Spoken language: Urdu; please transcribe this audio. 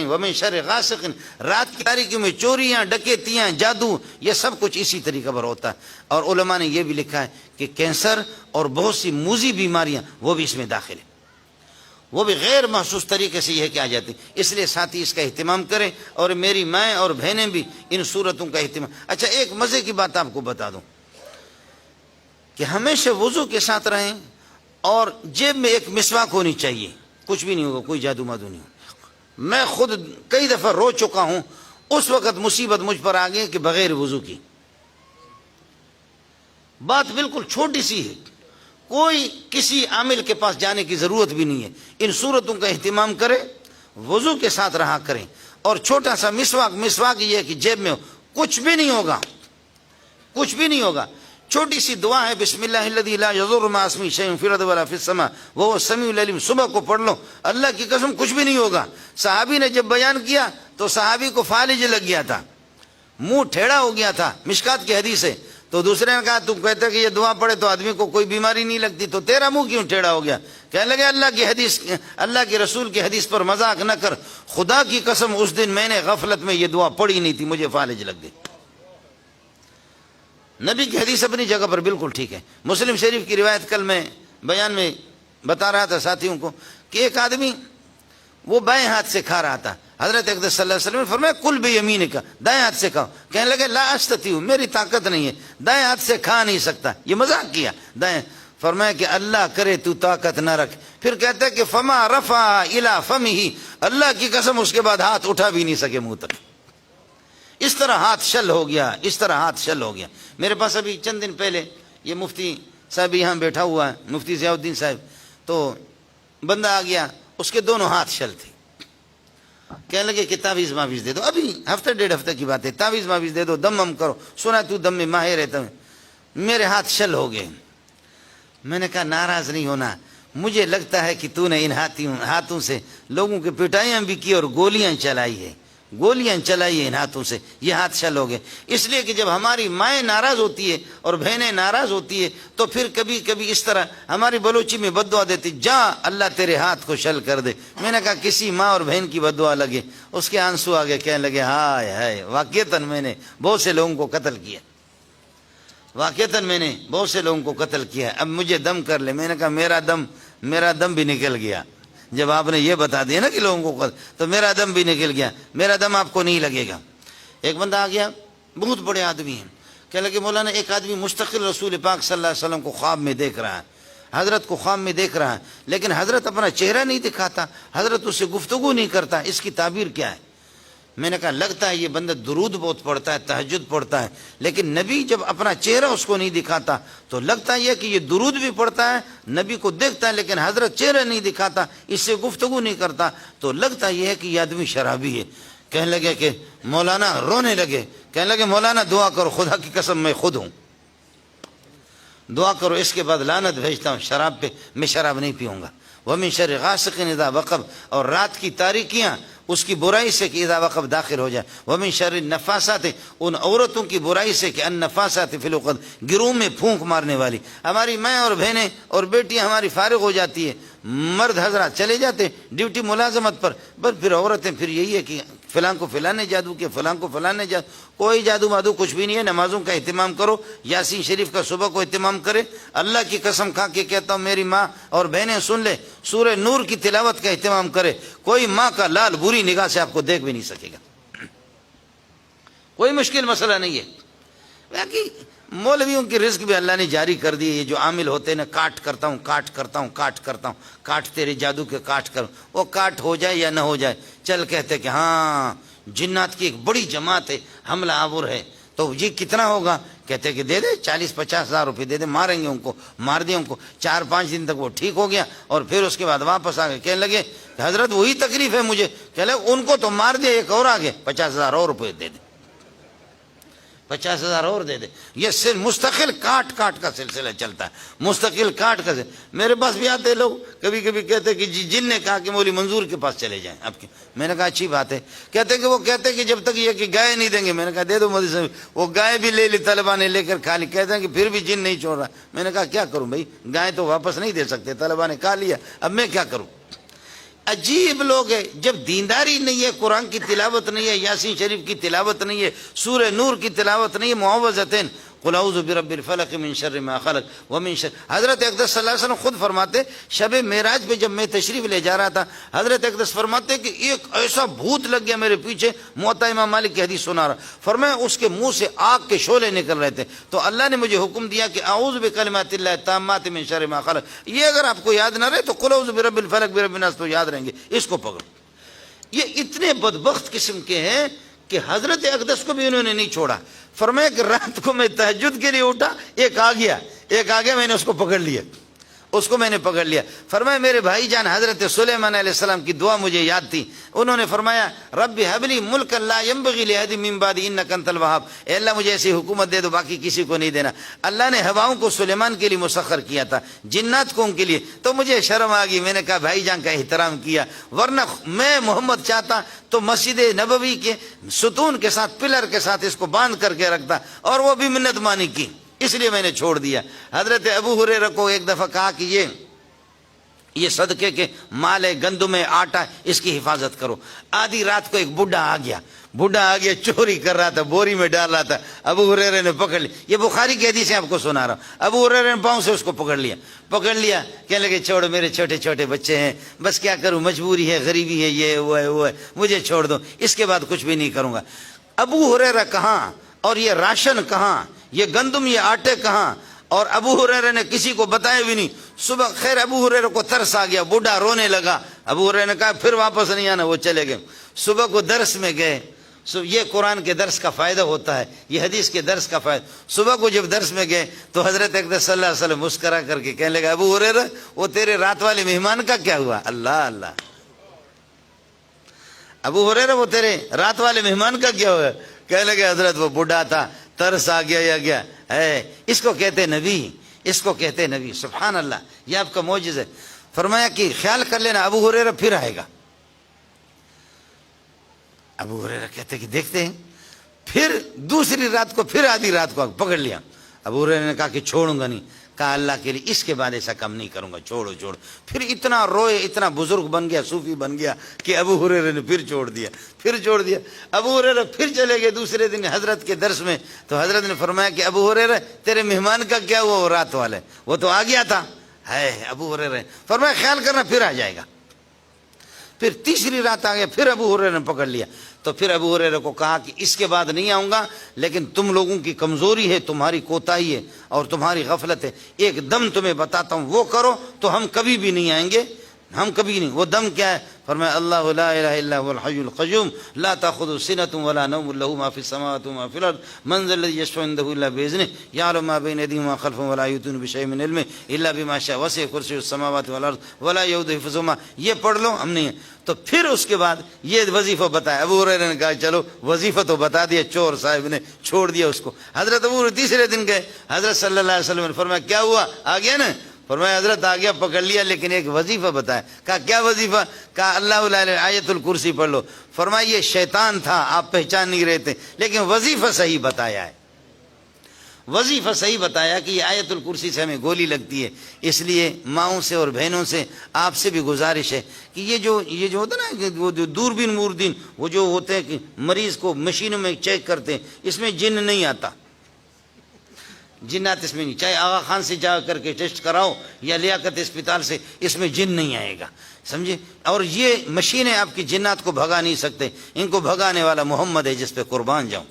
ومن شر غاسق، رات کی تاریکی میں چوریاں، ڈکیتیاں، جادو، یہ سب کچھ اسی طریقے پر ہوتا ہے۔ اور علماء نے یہ بھی لکھا ہے کہ کینسر اور بہت سی موذی بیماریاں وہ بھی اس میں داخل ہیں، وہ بھی غیر محسوس طریقے سے یہ کہ آ جاتی۔ اس لیے ساتھی اس کا اہتمام کریں، اور میری مائیں اور بہنیں بھی ان صورتوں کا اہتمام۔ اچھا، ایک مزے کی بات آپ کو بتا دوں کہ ہمیشہ وضو کے ساتھ رہیں، اور جیب میں ایک مسواک ہونی چاہیے، کچھ بھی نہیں ہوگا، کوئی جادو مادو نہیں ہوگا۔ میں خود کئی دفعہ رو چکا ہوں، اس وقت مصیبت مجھ پر آ گئی کہ بغیر وضو کی، بات بالکل چھوٹی سی ہے، کوئی کسی عامل کے پاس جانے کی ضرورت بھی نہیں ہے۔ ان صورتوں کا اہتمام کریں، وضو کے ساتھ رہا کریں، اور چھوٹا سا مسواک یہ ہے کہ جیب میں ہو، کچھ بھی نہیں ہوگا، کچھ بھی نہیں ہوگا۔ چھوٹی سی دعا ہے، بسم اللہ الذی لا یضر مع اسمہ شیء فی الارض ولا فی السماء وهو السمیع العلیم، صبح کو پڑھ لو، اللہ کی قسم کچھ بھی نہیں ہوگا۔ صحابی نے جب بیان کیا تو صحابی کو فالج لگ گیا تھا، منہ ٹھیڑا ہو گیا تھا، مشکات کی حدیث ہے۔ تو دوسرے نے کہا، تم کہتے کہ یہ دعا پڑھے تو آدمی کو کوئی بیماری نہیں لگتی، تو تیرا منہ کیوں ٹھیڑا ہو گیا؟ کہنے لگے، اللہ کی رسول کی حدیث پر مذاق نہ کر، خدا کی قسم اس دن میں نے غفلت میں یہ دعا پڑھی نہیں تھی، مجھے فالج لگ گئی۔ نبی کی حدیث اپنی جگہ پر بالکل ٹھیک ہے۔ مسلم شریف کی روایت کل میں بیان میں بتا رہا تھا ساتھیوں کو کہ ایک آدمی وہ بائیں ہاتھ سے کھا رہا تھا، حضرت اقدس صلی اللہ علیہ وسلم نے فرمایا، کل بیمینک، دائیں ہاتھ سے کھاؤ۔ کہنے لگے، لا استطیع، میری طاقت نہیں ہے، دائیں ہاتھ سے کھا نہیں سکتا۔ یہ مذاق کیا دائیں، فرمایا کہ اللہ کرے تو طاقت نہ رکھ۔ پھر کہتا ہے کہ فما رفع الی فمہ، اللہ کی قسم اس کے بعد ہاتھ اٹھا بھی نہیں سکے منہ تک، اس طرح ہاتھ شل ہو گیا، اس طرح ہاتھ شل ہو گیا۔ میرے پاس ابھی چند دن پہلے یہ مفتی صاحب یہاں بیٹھا ہوا ہے، مفتی ضیاء الدین صاحب، تو بندہ آ گیا، اس کے دونوں ہاتھ شل تھے۔ کہنے لگے کہ تعویذ معویذ دے دو، ابھی ہفتے ڈیڑھ ہفتے کی بات ہے، تعویذ معویذ دے دو، دم ہم کرو، سنا تو دم میں ماہر ہے۔ میرے ہاتھ شل ہو گئے۔ میں نے کہا، ناراض نہیں ہونا، مجھے لگتا ہے کہ تو نے ان ہاتھوں سے لوگوں کی پٹائیاں بھی کی اور گولیاں چلائی ہے، گولیاں چلائی ہیں ان ہاتھوں سے، یہ ہاتھ شل ہو گئے۔ اس لیے کہ جب ہماری مائیں ناراض ہوتی ہے اور بہنیں ناراض ہوتی ہے تو پھر کبھی کبھی اس طرح ہماری بلوچی میں بد دعا دیتی، جا اللہ تیرے ہاتھ کو شل کر دے۔ میں نے کہا، کسی ماں اور بہن کی بد دعا لگے، اس کے آنسو آ گئے، کہنے لگے، ہائے ہائے، واقعتاً میں نے بہت سے لوگوں کو قتل کیا، واقعتاً میں نے بہت سے لوگوں کو قتل کیا، اب مجھے دم کر لے۔ میں نے کہا، میرا دم بھی نکل گیا جب آپ نے یہ بتا دیا نا کہ لوگوں کو، تو میرا دم بھی نکل گیا، میرا دم آپ کو نہیں لگے گا۔ ایک بندہ آ گیا، بہت بڑے آدمی ہیں، کہنے لگے، مولانا ایک آدمی مستقل رسول پاک صلی اللہ علیہ وسلم کو خواب میں دیکھ رہا ہے، حضرت کو خواب میں دیکھ رہا ہے، لیکن حضرت اپنا چہرہ نہیں دکھاتا، حضرت اس سے گفتگو نہیں کرتا، اس کی تعبیر کیا ہے؟ میں نے کہا، لگتا ہے یہ بندہ درود بہت پڑھتا ہے، تہجد پڑھتا ہے، لیکن نبی جب اپنا چہرہ اس کو نہیں دکھاتا تو لگتا ہے کہ یہ درود بھی پڑھتا ہے، نبی کو دیکھتا ہے، لیکن حضرت چہرہ نہیں دکھاتا، اس سے گفتگو نہیں کرتا، تو لگتا یہ ہے کہ یہ آدمی شرابی ہے۔ کہنے لگے کہ مولانا، رونے لگے، کہنے لگے، مولانا دعا کرو، خدا کی قسم میں خود ہوں، دعا کرو، اس کے بعد لعنت بھیجتا ہوں شراب پہ، میں شراب نہیں پیوں گا۔ وَمِن شَرِّ غَاسِقٍ إِذَا وَقَبَ، اور رات کی تاریکیاں اس کی برائی سے کہ اذا وقب داخل ہو جائے۔ وَمِن شَرِّ النَّفَّاسَاتِ، ان عورتوں کی برائی سے کہ النفاسات فی العقد، گروہ میں پھونک مارنے والی۔ ہماری مائیں اور بہنیں اور بیٹیاں ہماری فارغ ہو جاتی ہے، مرد حضرات چلے جاتے ڈیوٹی ملازمت پر، بس پھر عورتیں پھر یہی ہے کہ فلاں کو فلاں نے جادو کیا، فلاں کو فلاں نے جادو، کوئی جادو مادو کچھ بھی نہیں ہے۔ نمازوں کا اہتمام کرو، یاسین شریف کا صبح کو اہتمام کرے۔ اللہ کی قسم کھا کے کہتا ہوں، میری ماں اور بہنیں سن لے، سورہ نور کی تلاوت کا اہتمام کرے۔ کوئی ماں کا لال بری نگاہ سے آپ کو دیکھ بھی نہیں سکے گا، کوئی مشکل مسئلہ نہیں ہے۔ باقی مولویوں کی رزق بھی اللہ نے جاری کر دی ہے، یہ جو عامل ہوتے ہیں نا، کاٹ کرتا ہوں، کاٹ تیرے جادو کے کاٹ کر، وہ کاٹ ہو جائے یا نہ ہو جائے، چل کہتے کہ ہاں جنات کی ایک بڑی جماعت ہے، حملہ آور ہے، تو یہ کتنا ہوگا؟ کہتے کہ دے دے 40-50 ہزار روپے دے دے، ماریں گے ان کو، مار دیا ان کو۔ 4-5 دن تک وہ ٹھیک ہو گیا اور پھر اس کے بعد واپس آ گئے، کہنے لگے کہ حضرت وہی تکلیف ہے مجھے، کہنے لگے ان کو تو مار دیا، ایک اور آ گئے، 50 ہزار اور روپے دے دے، 50 ہزار اور دے دے۔ یہ صرف مستقل کاٹ کا سلسلہ چلتا ہے، مستقل کاٹ کا سلسلہ۔ میرے پاس بھی آتے لوگ، کبھی کبھی کہتے کہ جن نے کہا کہ مولوی منظور کے پاس چلے جائیں آپ کے۔ میں نے کہا اچھی بات ہے، کہتے کہ وہ کہتے کہ جب تک یہ کہ گائے نہیں دیں گے۔ میں نے کہا دے دو مودی صاحب، وہ گائے بھی لے لی طلبہ نے، لے کر کھا لی، کہتے ہیں کہ پھر بھی جن نہیں چھوڑ رہا۔ میں نے کہا کیا کروں بھائی، گائے تو واپس نہیں دے سکتے، طلبہ نے کھا لیا، اب میں کیا کروں؟ عجیب لوگ ہیں، جب دینداری نہیں ہے، قرآن کی تلاوت نہیں ہے، یاسین شریف کی تلاوت نہیں ہے، سورہ نور کی تلاوت نہیں ہے، معوذتین قل اعوذ برب الفلق من شر ما خلق ومن شر، حضرت اقدس صلی اللہ علیہ وسلم خود فرماتے، شب معراج پہ جب میں تشریف لے جا رہا تھا، حضرت اقدس فرماتے کہ ایک ایسا بھوت لگ گیا میرے پیچھے، موطا امام مالک کی حدیث سنا رہا، فرمایا اس کے منہ سے آگ کے شعلے نکل رہے تھے، تو اللہ نے مجھے حکم دیا کہ اعوذ بکلمات اللہ التامات من شر ما خلق، یہ اگر آپ کو یاد نہ رہے تو قل اعوذ برب الفلق برب الناس تو یاد رہیں گے، اس کو پکڑو۔ یہ اتنے بدبخت قسم کے ہیں کہ حضرت اقدس کو بھی انہوں نے نہیں چھوڑا، فرمایا کہ رات کو میں تہجد کے لیے اٹھا، ایک آ گیا میں نے اس کو پکڑ لیا، فرمایا میرے بھائی جان حضرت سلیمان علیہ السلام کی دعا مجھے یاد تھی، انہوں نے فرمایا رب هب لی ملکا لا ينبغي لأحد من بعدی انک انت الوہاب، اے اللہ مجھے ایسی حکومت دے دو باقی کسی کو نہیں دینا۔ اللہ نے ہواؤں کو سلیمان کے لیے مسخر کیا تھا، جنات کو ان کے لیے، تو مجھے شرم آ گئی، میں نے کہا بھائی جان کا احترام کیا، ورنہ میں محمد چاہتا تو مسجد نبوی کے ستون کے ساتھ پلر کے ساتھ اس کو باندھ کر کے رکھتا، اور وہ بھی منت مانی کی، اس لیے میں نے چھوڑ دیا۔ حضرت ابو ہریرہ کو ایک دفعہ کہا کہ یہ صدقے کے مال ہے، گندم ہے، آٹا ہے، اس کی حفاظت کرو۔ آدھی رات کو ایک بڈھا آ گیا چوری کر رہا تھا، بوری میں ڈال رہا تھا، ابو ہریرہ نے پکڑ لیا، یہ بخاری کی حدیث آپ کو سنا رہا ہوں، ابو ہریرہ نے پاؤں سے اس کو پکڑ لیا، کہنے لگے چھوڑو میرے چھوٹے چھوٹے بچے ہیں، بس کیا کروں، مجبوری ہے، غریبی ہے، یہ وہ ہے، مجھے چھوڑ دو، اس کے بعد کچھ بھی نہیں کروں گا۔ ابو ہریرہ کہاں اور یہ راشن کہاں، یہ گندم یہ آٹے کہاں، اور ابو ہریرہ نے کسی کو بتایا بھی نہیں۔ صبح خیر ابو ہریرہ کو ترس آ گیا، بوڑھا رونے لگا، ابو ہریرہ نے کہا پھر واپس نہیں آنا، وہ چلے گئے۔ صبح کو درس میں گئے، یہ قرآن کے درس کا فائدہ ہوتا ہے، یہ حدیث کے درس کا فائدہ۔ صبح کو جب درس میں گئے تو حضرت اقدس صلی اللہ علیہ وسلم مسکرا کر کے کہنے لگا ابو ہریرہ وہ تیرے رات والے مہمان کا کیا ہوا؟ اللہ اللہ، ابو ہریرہ وہ تیرے رات والے مہمان کا کیا ہوا؟ کہنے لگے حضرت وہ بوڑھا تھا، ترس آ گیا ہے، اس کو کہتے نبی، سبحان اللہ، یہ آپ کا معجزہ ہے۔ فرمایا کہ خیال کر لینا ابو ہریرہ پھر آئے گا۔ ابو ہریرہ کہتے کہ دیکھتے ہیں، پھر دوسری رات کو پھر آدھی رات کو پکڑ لیا۔ ابو ہریرہ نے کہا کہ چھوڑوں گا نہیں، کہا اللہ کے لیے اس کے بعد ایسا کم نہیں کروں گا، چھوڑو۔ پھر اتنا روئے، اتنا بزرگ بن گیا، صوفی بن گیا کہ ابو ہریرہ نے پھر چھوڑ دیا۔ ابو ہریرہ پھر چلے گئے دوسرے دن حضرت کے درس میں، تو حضرت نے فرمایا کہ ابو ہریرہ تیرے مہمان کا کیا ہوا؟ وہ رات والے، وہ تو آ گیا تھا۔ ابو ہریرہ فرمایا خیال کرنا پھر آ جائے گا۔ پھر تیسری رات آ گیا، پھر ابو ہریرہ نے پکڑ لیا، تو پھر ابو ہریرہ کو کہا کہ اس کے بعد نہیں آؤں گا، لیکن تم لوگوں کی کمزوری ہے، تمہاری کوتاہی ہے اور تمہاری غفلت ہے، ایک دم تمہیں بتاتا ہوں، وہ کرو تو ہم کبھی بھی نہیں آئیں گے، ہم کبھی نہیں۔ وہ دم کیا ہے؟ فرمایا اللہ لا الہ الا هو الحی القیوم لا تاخذه سنة ولا نوم له ما في السماوات وما في الارض من ذا الذي يشفع عنده الا باذنه يعلم ما بين ايديهم وما خلفهم ولا يحيطون بشيء من علمه الا بما شاء وسع كرسيه السماوات والارض ولا يؤوده حفظهما، یہ پڑھ لو، ہم نہیں۔ تو پھر اس کے بعد یہ وظیفہ بتایا، ابو ہریرہ نے کہا چلو وظیفہ تو بتا دیا، چور صاحب نے چھوڑ دیا اس کو۔ حضرت ابو ہریرہ تیسرے دن گئے، حضرت صلی اللہ علیہ وسلم نے فرمایا کیا ہوا؟ آ گیا نا؟ فرمایا حضرت آ گیا، پکڑ لیا، لیکن ایک وظیفہ بتایا۔ کہا کیا وظیفہ؟ کہا اللہ لا الہ آیت الکرسی پڑھ لو۔ فرمایا یہ شیطان تھا، آپ پہچان نہیں رہے تھے، لیکن وظیفہ صحیح بتایا ہے، وظیفہ صحیح بتایا کہ یہ آیت الکرسی سے ہمیں گولی لگتی ہے۔ اس لیے ماؤں سے اور بہنوں سے آپ سے بھی گزارش ہے کہ یہ جو ہوتا ہے نا، وہ جو دوربین موردین، وہ جو ہوتے ہیں کہ مریض کو مشینوں میں چیک کرتے ہیں، اس میں جن نہیں آتا، جنات اس میں نہیں، چاہے آغا خان سے جا کر کے ٹیسٹ کراؤ یا لیاقت اسپتال سے، اس میں جن نہیں آئے گا، سمجھے؟ اور یہ مشینیں آپ کی جنات کو بھگا نہیں سکتے، ان کو بھگانے والا محمد ہے جس پہ قربان جاؤں۔